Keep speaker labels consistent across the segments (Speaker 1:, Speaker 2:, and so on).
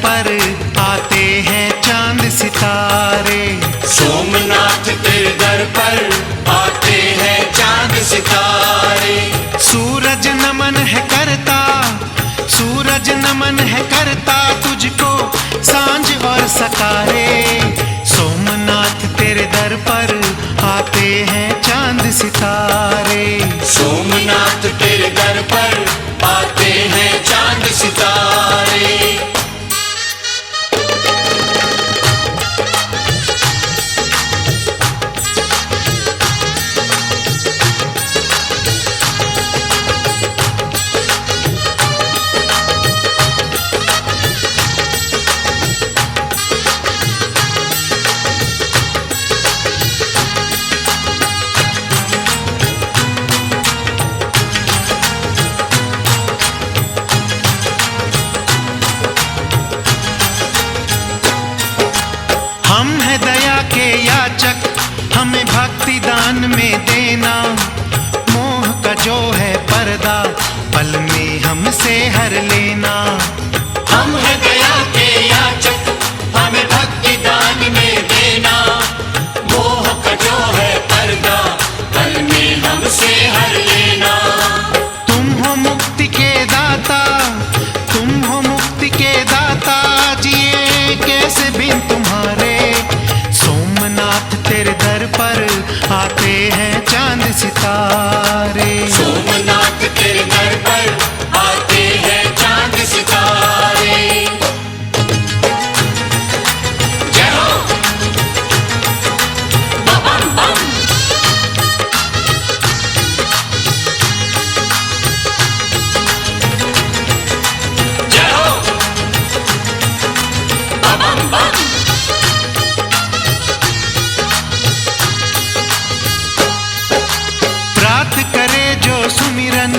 Speaker 1: पर आते हैं चांद सितारे।
Speaker 2: सोमनाथ तेरे दर पर आते हैं चांद सितारे।
Speaker 1: सूरज नमन है करता, सूरज नमन है करता तुझको सांझ और सकारे। सोमनाथ तेरे दर पर आते हैं चांद सितारे।
Speaker 2: सोमनाथ तेरे दर पर आते हैं चांद सितारे।
Speaker 1: हम है दया के याचक, हमें भक्ति दान में देना। मोह का जो है पर्दा पल में हमसे हर लेना।
Speaker 2: हम है दया के याचक, हमें भक्ति दान में देना। मोह का जो है पर्दा पल में हमसे हर लेना।
Speaker 1: तुम हो मुक्ति के दाता, तुम हो मुक्ति के दाता, जिए कैसे बिन तुम्हारे। सोमनाथ तेरे दर पर आते हैं चांद सितारे।
Speaker 2: सोमनाथ तेरे दर पर आते हैं चांद सितारे। जय हो बम बम। जय हो बम बम।
Speaker 1: प्रात करे जो सुमिरन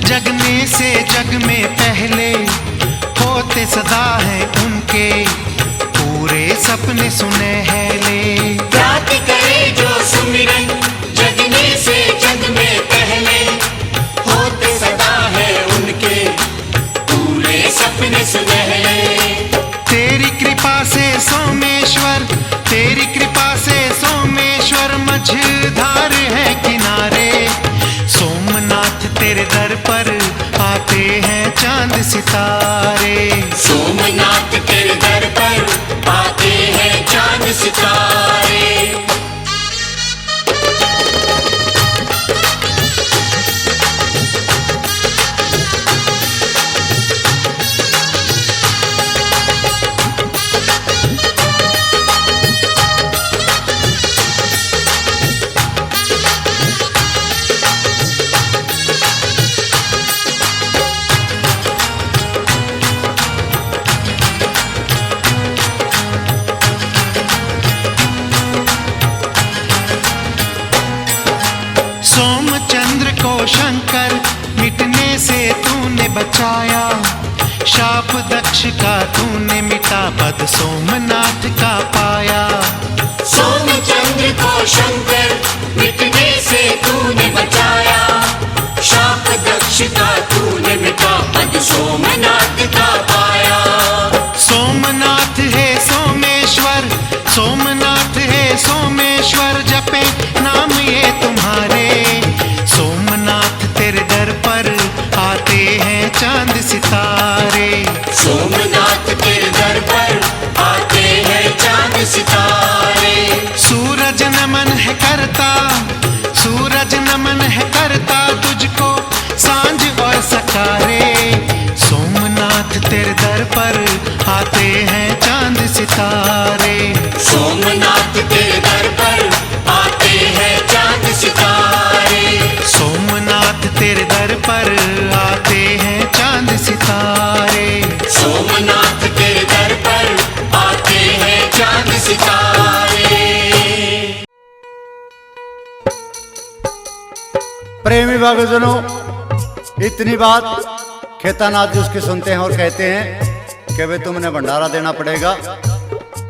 Speaker 1: जगने से जग में पहले, होते सदा है उनके पूरे सपने सुनहले।
Speaker 2: प्रात करे जो सुमिरन जगने से जग में पहले, होते सदा है उनके पूरे सपने सुनहले।
Speaker 1: तेरी कृपा से सोमेश्वर, तेरी कृपा से सोमेश्वर मझधार है किनारे। सोमनाथ तेरे दर पर आते हैं चांद सितारे।
Speaker 2: सोमनाथ तेरे दर पर आते हैं चांद सितारे।
Speaker 1: सोमचंद्र को शंकर मिटने से तूने बचाया। शाप दक्ष का तूने मिटा, पद सोमनाथ का पाया।
Speaker 2: सोमचंद्र को शंकर मिटने से तूने बचाया। शाप दक्ष का तूने मिटा, पद सोमनाथ का पाया।
Speaker 1: सोमनाथ है सोमेश्वर, सोमनाथ है सोमेश्वर, जपे नाम ये तुम्हारे। सोमनाथ तेरे दर पर आते हैं चांद सितारे।
Speaker 2: सोमनाथ तेरे दर पर आते हैं चांद सितारे।
Speaker 1: सूरज नमन है करता, सूरज नमन है करता तुझको सांझ और सकारे। सोमनाथ तेरे दर पर आते हैं चांद सितारे।
Speaker 2: सोमनाथ तेरे दर पर आते हैं चांद सितारे।
Speaker 1: सोमनाथ तेरे दर पर आते हैं चांद सितारे।
Speaker 2: सोमनाथ तेरे दर पर आते हैं चांद सितारे।
Speaker 3: प्रेमी भक्तजनों, इतनी बात खेतानाथ जी उसकी सुनते हैं और कहते हैं कि भाई तुमने भंडारा देना पड़ेगा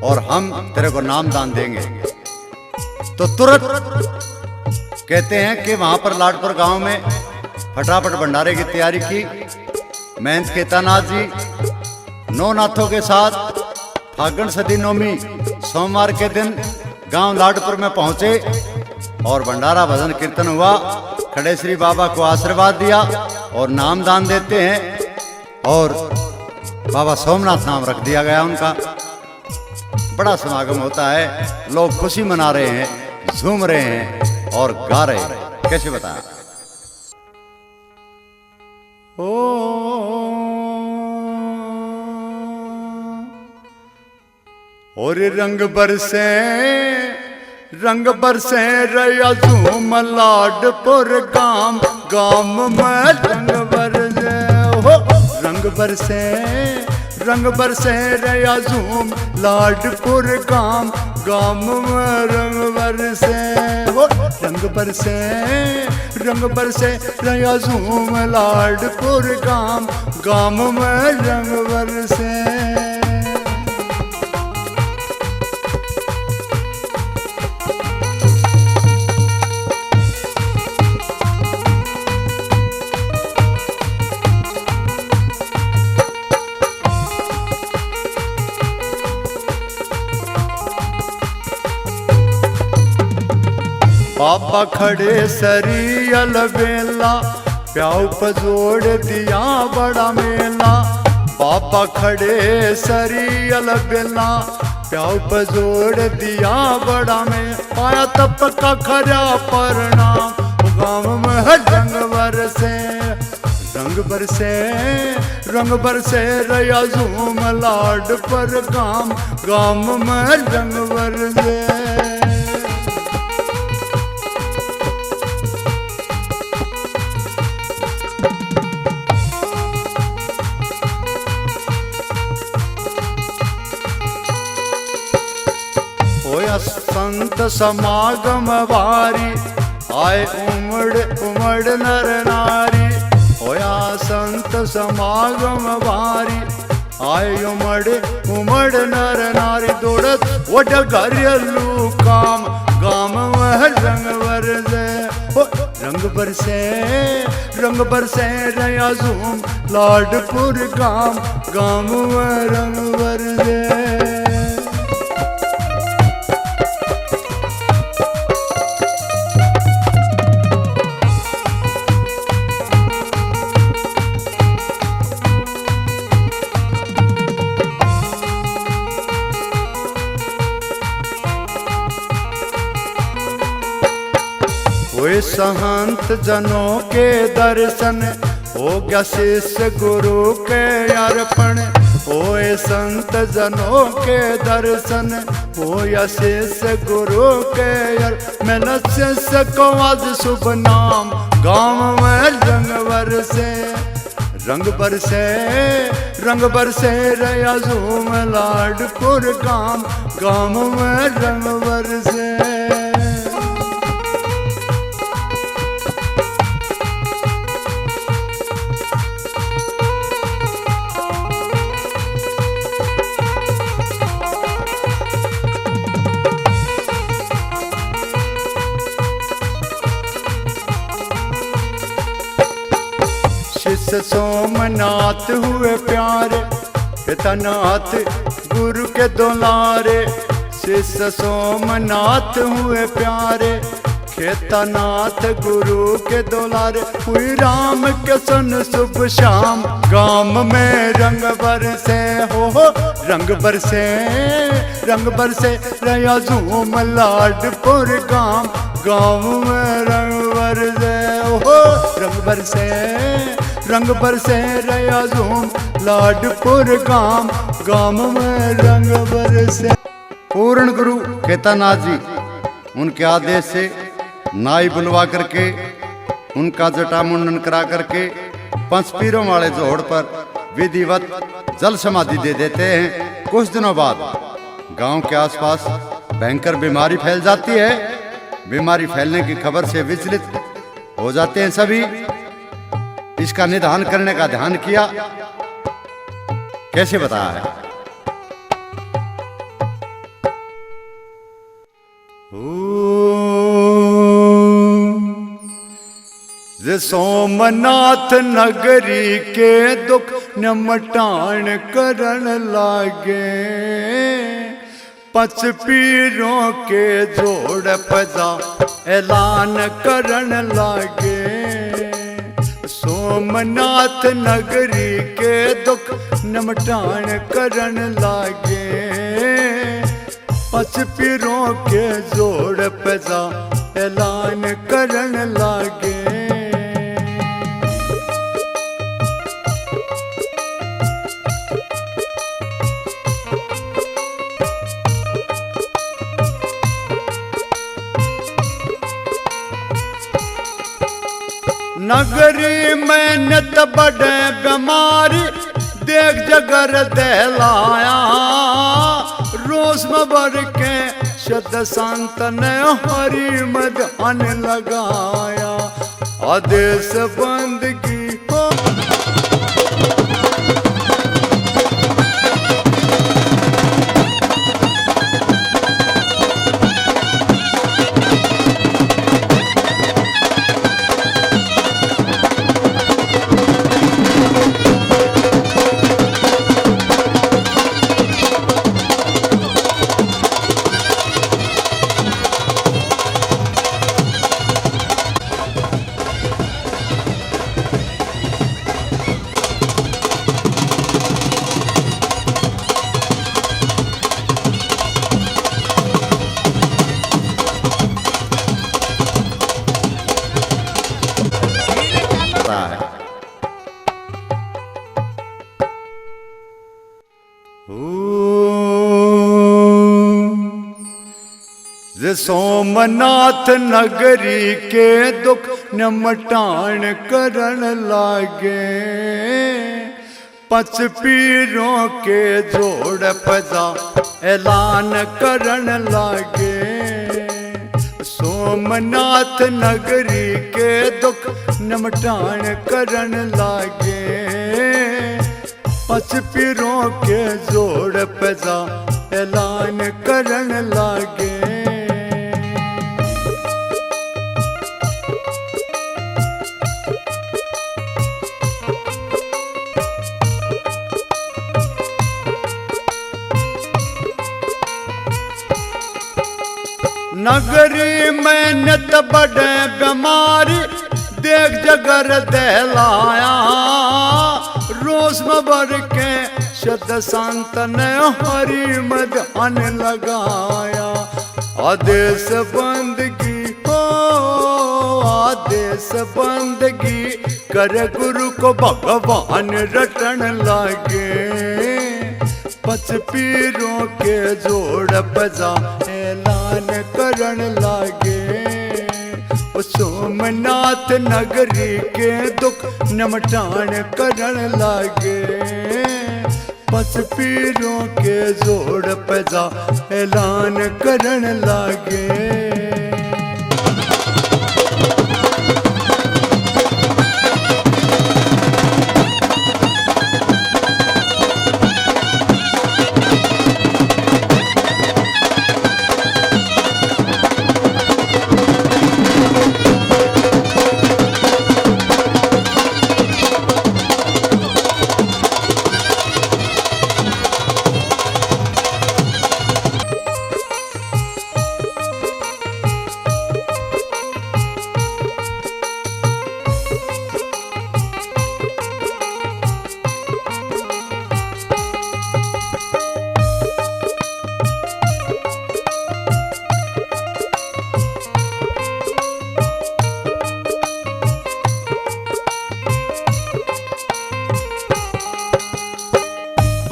Speaker 3: और हम तेरे को नाम दान देंगे। तो तुरंत कहते हैं कि वहां पर लाडपुर गांव में फटाफट भंडारे की तैयारी की। महंत खेतानाथ जी 9 नाथों के साथ फागण सदी नौमी सोमवार के दिन गांव लाडपुर में पहुंचे और भंडारा भजन कीर्तन हुआ। खड़े श्री बाबा को आशीर्वाद दिया और नाम दान देते हैं और बाबा सोमनाथ नाम रख दिया गया उनका। बड़ा समागम होता है, लोग खुशी मना रहे हैं, झूम रहे हैं और गा रहे हैं। कैसे बताया? और रंग बरसे रया झूम लाडपुर गाम गाम में रंग बरसे हो। रंग बरसे रया झूम लाडपुर गाम गाम में रंग बरसे हो। रंग बरसे रया झूम लाडपुर गाम गाम में रंग बरसे। बाबा खड़े सरियल बेला प्याऊ पजोड़ दिया बड़ा मेला। बाबा खड़े सरियल बेला प्याऊ पजोड़ दिया बड़ा में। पाया तप का खरा परिणाम गाँव में रंग बरसे रया झूम लाडपुर गाम में रंग बरसे। संत समागम वारी आए उमड़ नर नारी। होया संत समागम वारी आए उमड़ नर नारी। दौड़त वड घरेलू काम गाम में रंग बरसे हो। रंग बरसे रया झूम लाडपुर गाम में रंग बरसे। वे सहंत जनों के दर्शन हो गया शीश गुरु के अर्पण। होए संत जनों के दर्शन हो गया शीश गुरु के अर्पण। मैं शिष्य को आज शुभ नाम गाँव में रंग बरसे रया झूम लाडपुर गाँव में रंग बरसे। शिष्य सोमनाथ हुए प्यारे पितानाथ गुरु के दुलारे। शिष्य सोमनाथ हुए प्यारे खेतानाथ गुरु के दुलारे। हुई राम के सन शुभ शाम गाम में रंग बरसे हो। रंग बरसे रया झूम लाडपुर गाम में रंग बरसे हो। रंग बरसे रया झूम लाडपुर गाम में रंग बरसे। पूर्ण गुरु केतानाथ जी उनके आदेश से नाई बुलवा करके उनका जटा मुंडन करा करके पंचपीरों वाले जोड़ पर विधिवत जल समाधि दे देते हैं। कुछ दिनों बाद गांव के आसपास भयंकर बीमारी फैल जाती है। बीमारी फैलने की खबर से विचलित हो जाते हैं सभी। इसका निदान करने का ध्यान किया। कैसे बताया है? सोमनाथ नगरी के दुख निमटान करन लागे। पच पीरों के जोड़ पजा ऐलान करन लागे। सोमनाथ नगरी के दुख निमटान करन लागे। पच पीरों के जोड़ पजा ऐलान करन लागे। नगरी में नित बड़े बीमारी देख जगर दहलाया। रोज में बर के शत संत ने हरि मदान लगाया। आदेश बंदगी हो सोमनाथ नगरी के दुख निमटान करन लागे। पच पीरों के जोड़ पजा ऐलान करन लागे। सोमनाथ नगरी के दुख निमटान करन लागे। पच पीरों के जोड़ पजा ऐलान करन लागे। नगरी में नित बड़े बीमारी देख जगर दहलाया। रोज में बर के शत संत ने हरि मदान लगाया। आदेश बंदगी हो आदेश बंदगी कर गुरु को भगवान रटन लागे। पच पीरों के जोड़ बजा ऐलान करन लागे। सोमनाथ नगरी के दुख निमटान करन लागे। पच पीरों के जोड़ बजा ऐलान करन लागे।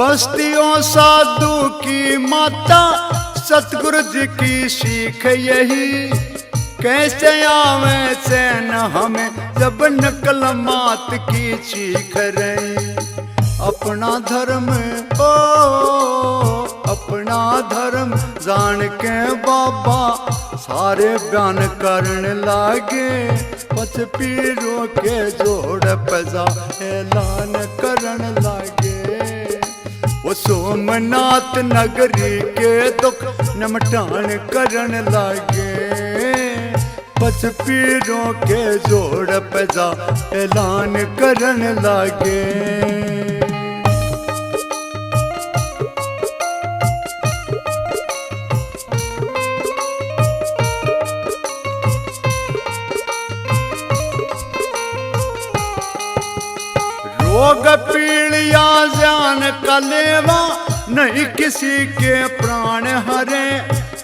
Speaker 3: बस्तियों साधु की माता सतगुरु जी की सीख यही। कैसे आवे चैन हमें जब नकल मात की चीख रही। अपना धर्म ओ अपना धर्म जान के बाबा सारे बयान करन लागे। पच पीरों के जोड़ पजा ऐलान करन लागे। वो सोमनाथ नगरी के दुख निमटान करन लागे। पच पीरों के जोड़ पजा ऐलान करन लागे। रोग पीड़िया जान कलेवा नहीं किसी के प्राण हरे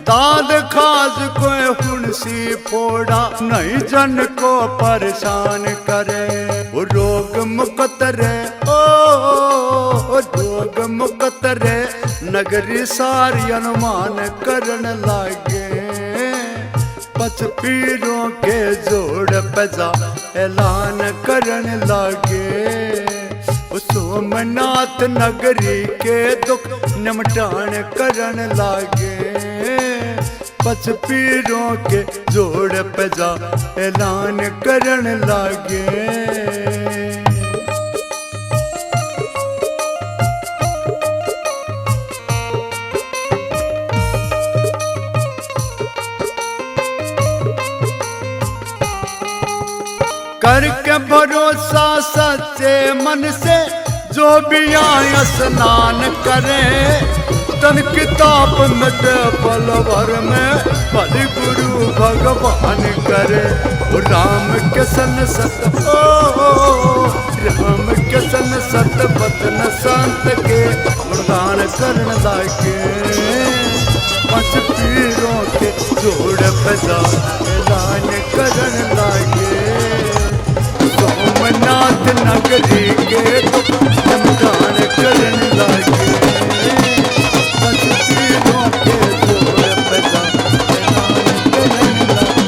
Speaker 3: दाद खाज को हुनसी फोड़ा नहीं जन को परेशान करे वो रोग मुक्त रे ओ रोग मुक्त रे नगरी सारी अनुमान करन लागे पच पीरों के जोड़ पजा ऐलान करन लागे सोमनाथ नगरी के दुख निमटान करन लागे पच पीरों के जोड़ पजा ऐलान करन लागे करके भरोसा सच्चे मन से जो भी आए स्नान करे तन किताब नट पल भर में बलि गुरु भगवान करे राम के सन सत राम के सन सत बचन संत के गुणगान करन लागे पच पीरों के जोड़ पजा ऐलान करन लागे सोमनाथ नगरी के निमटान करन लागे पच पीरों के जोड़ पजा ऐलान करन लागे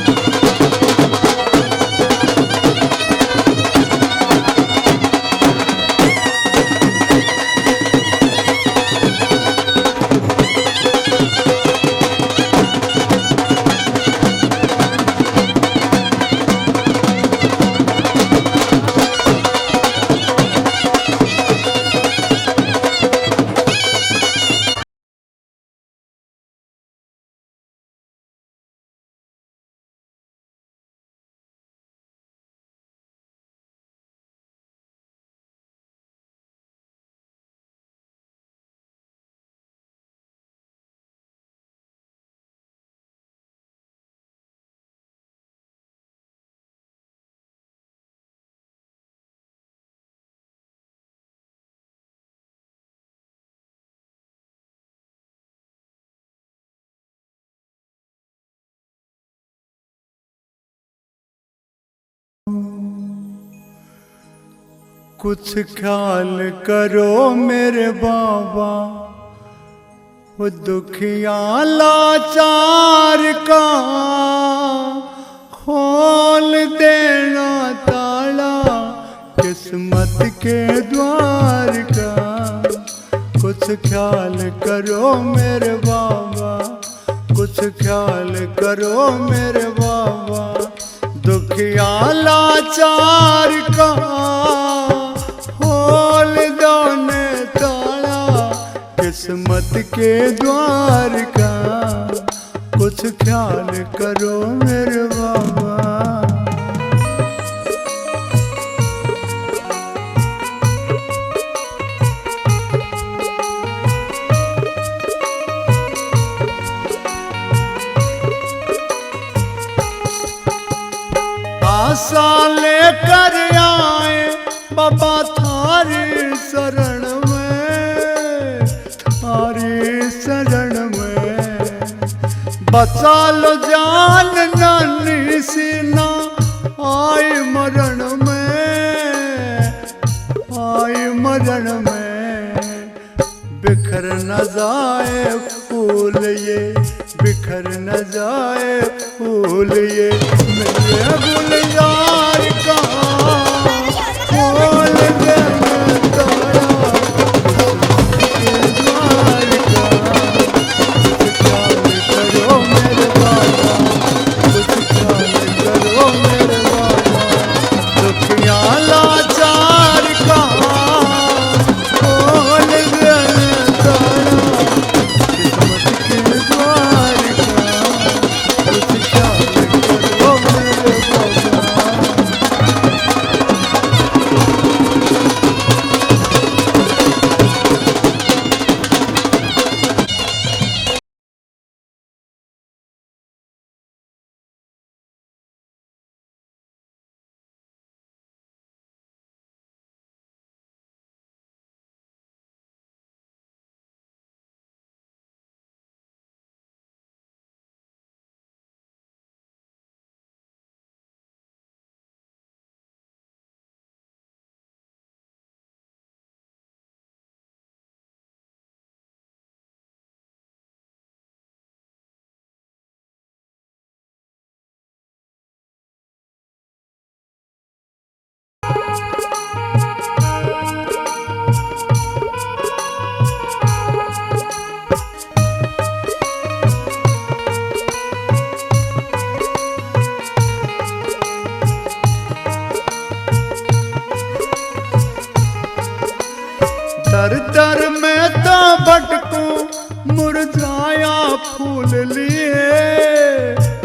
Speaker 3: कुछ ख्याल करो मेरे बाबा वो दुखिया लाचार का खोल देना ताला किस्मत के द्वार का कुछ ख्याल करो मेरे बाबा कुछ ख्याल करो मेरे बाबा दुखिया लाचार का खोल दोने ताला किस्मत के द्वार का कुछ ख्याल करो मेरे बाबा आशा लेकर आए बाबा थारी शरण में थारी शरण में बचा लो जान नानी सीना आई मरण में बिखर न जाए फूल ये बिखर न जाए फूल ये मेरे गुलजार का खोल देना तारा द्वार का कुछ ख्याल करो मेरे बाबा कुछ ख्याल करो मेरे बाबा दुखिया लाचार का खोल देना तारा किस्मत के द्वार का कुछ ख्याल करो मेरे बाबा दर दर में तो भटकूं मुरझाया फूल लिए,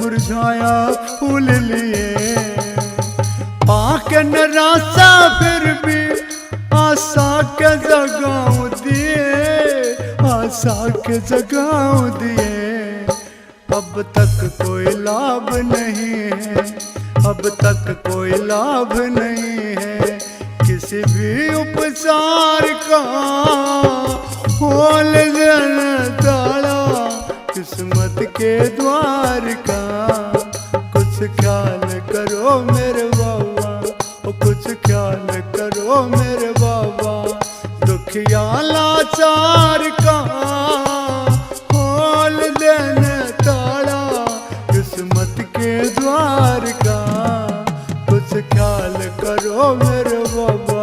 Speaker 3: मुरझाया फूल लिए। पाके निराशा फिर भी आशा के जगाऊं दिए, आशा के जगाऊं दिए। अब तक कोई लाभ नहीं है, अब तक कोई लाभ नहीं है किसी भी उपचार का। खोल देना ताला किस्मत के द्वार का। कुछ ख्याल करो मेरे बाबा, ओ कुछ ख्याल करो मेरे बाबा। दुखिया लाचार का खोल देना ताला किस्मत के द्वार का। कुछ ख्याल करो मेरे बाबा।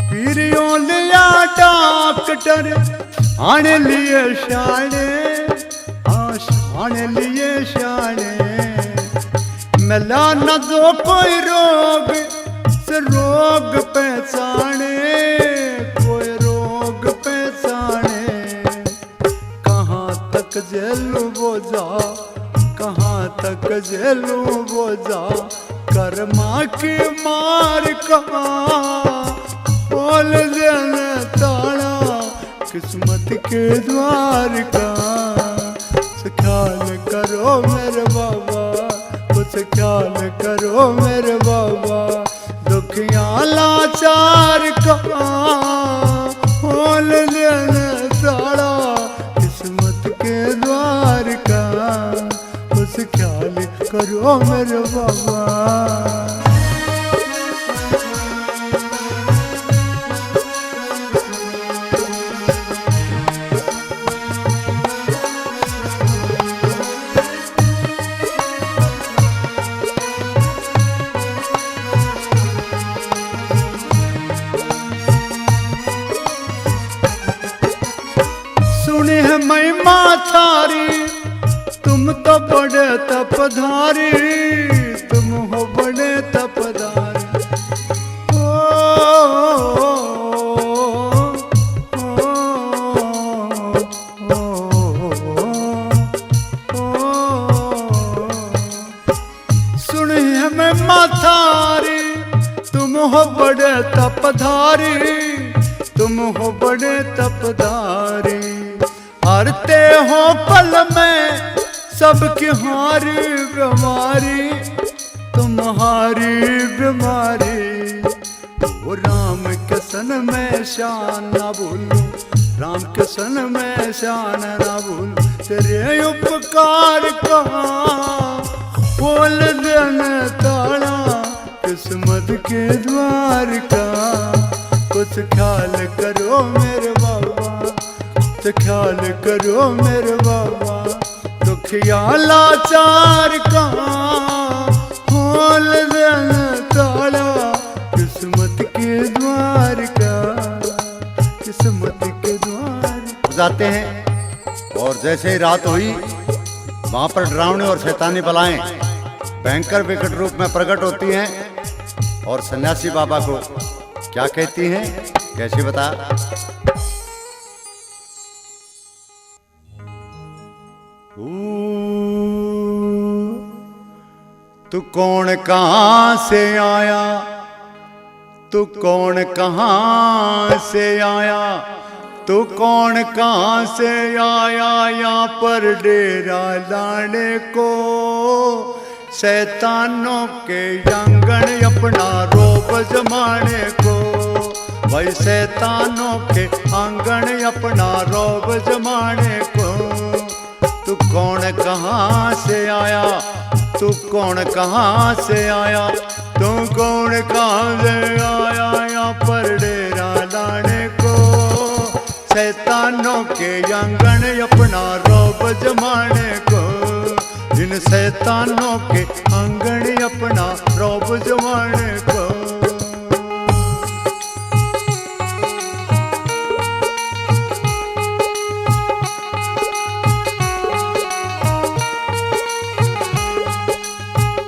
Speaker 3: पीरियों लिया डॉक्टर आने लिए शाने, आने लिए शाने। मिला न दो कोई रोग से रोग पहचाने, कोई रोग पहचाने। कहाँ तक झेलूं बोझा, कहाँ तक झेलूं बोझा। कर्मा की मार कहाँ खोल देना ताला किस्मत के द्वार का। कुछ ख्याल करो मेरे बाबा, कुछ ख्याल करो मेरे बाबा। दुखिया लाचार का खोल देना ताला किस्मत के द्वार का। कुछ ख्याल करो मेरे बाबा। महिमा थारी तुम तो बड़े तपधारी, तुम हो बड़े तपधारी। सुनिए महिमा थारी तुम हो बड़े तपधारी, तुम हो बड़े तपधारी। हरते हो पल में सबकी हारी बीमारी, तुम्हारी बीमारी। वो राम के सन में शान ना भूलूं, राम के सन में शान ना भूलूं। तेरे उपकार का खोल देना ताला किस्मत के द्वार का। कुछ ख्याल करो मेरे बाबा, ख्याल करो मेरे बाबा। दुखिया लाचार का खोल देना ताला किस्मत के द्वार का, किस्मत के द्वार। जाते हैं और जैसे ही रात हुई वहां पर डरावने और शैतानी बलाएं भयंकर विकट रूप में प्रकट होती हैं और सन्यासी बाबा को क्या कहती हैं, कैसे बता। तू कौन कहाँ से आया, तू कौन कहाँ से आया, तू कौन कहाँ से आया यहाँ पर डेरा लाने को। शैतानों के आंगन अपना रोब जमाने को, भाई शैतानों के आंगन अपना रोब जमाने को। तू कौन कहाँ से आया, तू कौन कहाँ से आया, तू कौन कहाँ से आया यहाँ पर डेरा लाने को। शैतानों के आंगन अपना रोब जमाने को, इन शैतानों के आंगन अपना रौब जमाने को।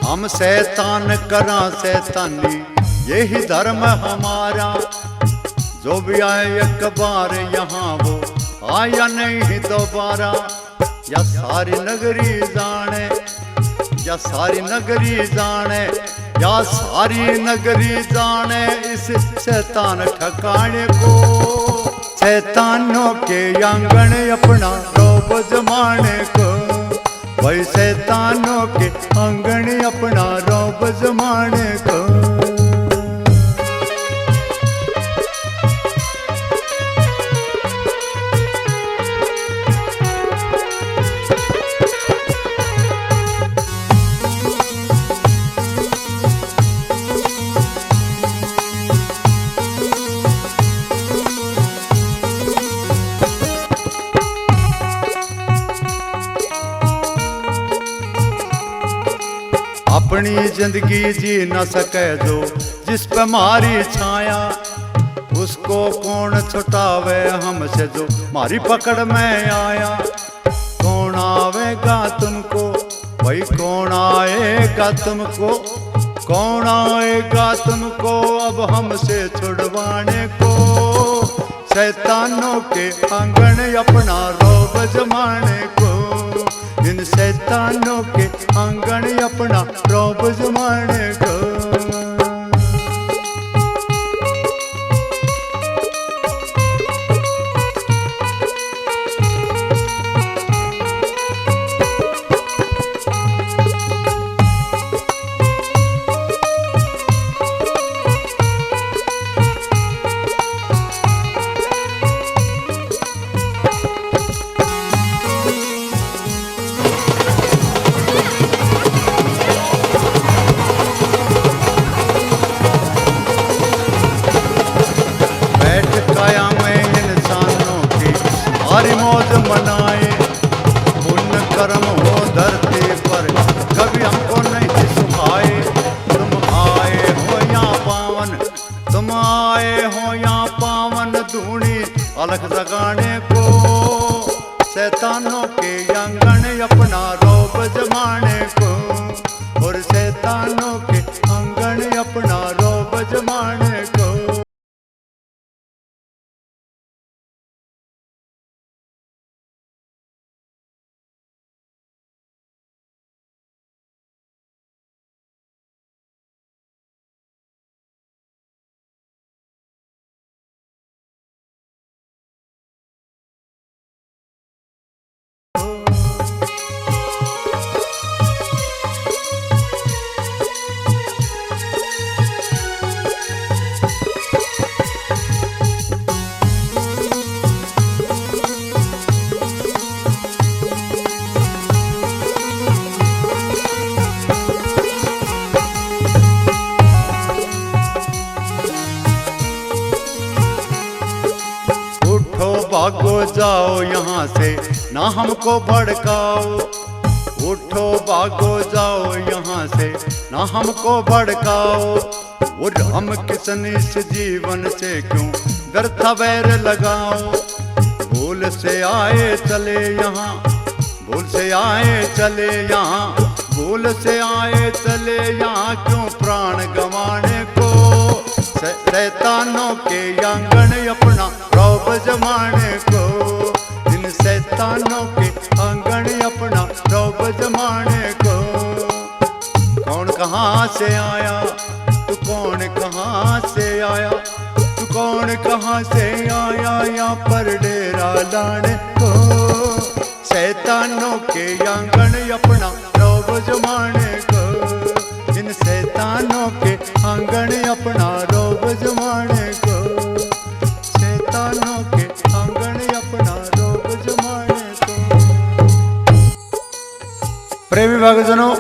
Speaker 3: हम शैतान करा शैतानी यही धर्म हमारा, जो भी आए एक बार यहाँ वो आया नहीं दोबारा। या सारी नगरी जाने, या सारी नगरी जाने, या सारी नगरी जाने इस शैतान ठिकाने को। शैतानों के आंगन अपना रौब जमाने को, भाई शैतानों के आंगन अपना रौब जमाने को। अपनी जिंदगी जी न सके जो जिस पे मारी छाया, उसको कौन छुटावे हमसे जो मारी पकड़ में आया। कौन आवेगा तुमको, भाई कौन आएगा तुमको, कौन आएगा तुमको अब हमसे छुड़वाने को। शैतानों के आंगन अपना रौब जमाने को, इन शैतानों के आंगन अपना रौब जमाने को। हरि मौज मनाए, पुण्य कर्म हो धरती पर कभी हमको नहीं सुखाए। तुम आए हो या पावन, तुम आए हो या पावन धूनी अलग जगाने को। शैतानों के आंगन अपना रौब जमाने को, और शैतानों के आंगन अपना रौब जमाने को। भागो जाओ यहाँ से ना हमको भड़काओ, उठो भागो जाओ यहाँ से ना हमको भड़काओ। और हम किसन इस जीवन से क्यों व्यर्थ वैर लगाओ। भूल से आए चले यहाँ, भूल से आए चले यहाँ, भूल से आए चले यहाँ क्यों प्राण गंवाने को। शैतानों के आंगन अपना रौब जमाने को, इन शैतानों के आंगन अपना रौब जमाने को। कौन कहाँ से आया, तू कौन कहाँ से आया, तू कौन कहाँ से आया यहाँ पर डेरा लाने को। शैतानों के आंगन अपना रौब जमाने को, इन शैतानों के आंगन अपना रौब जमाने को। शैतानों के आंगन अपना रौब जमाने को। प्रेमी भक्तजनों,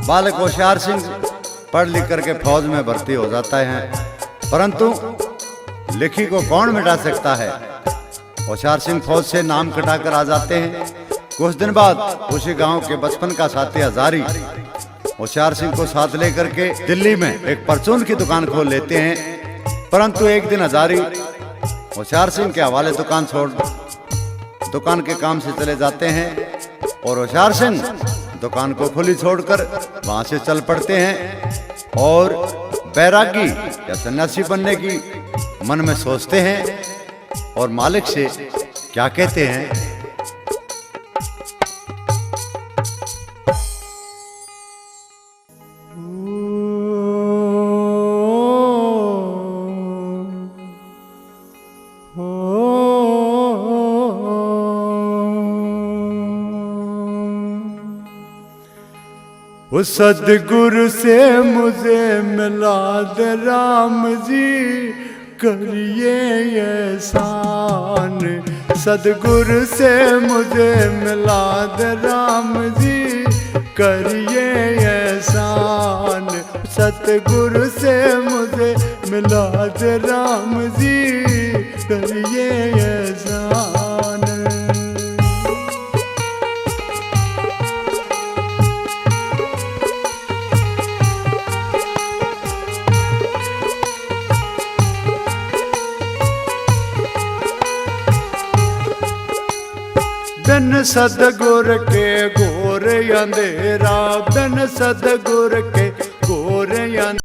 Speaker 3: बालक होशियार सिंह पढ़ लिख करके फौज में भर्ती हो जाता है, परंतु लिखी को कौन मिटा सकता है। होशियार सिंह फौज से नाम कटाकर आ जाते हैं, कुछ दिन बाद उसी गांव के बचपन का साथी हजारी होशियार सिंह को साथ लेकर के दिल्ली में एक परचून की दुकान खोल लेते हैं। परंतु एक दिन हजारी होशियार सिंह के हवाले दुकान छोड़ दुकान के काम से चले जाते हैं और होशियार सिंह दुकान को खुली छोड़कर वहां से चल पड़ते हैं और बैरागी या सन्यासी बनने की मन में सोचते हैं और मालिक से क्या कहते हैं।
Speaker 4: उस सदगुरु से मुझे मिला दे राम जी, करिए एहसान। सदगुरु से मुझे मिला दे राम जी, करिए एहसान। सतगुरु से मुझे मिला दे राम जी, करिए एहसान। बिन सदगुर के घोर अंधेरा, बिन सदगुर के घोर अंधेरा।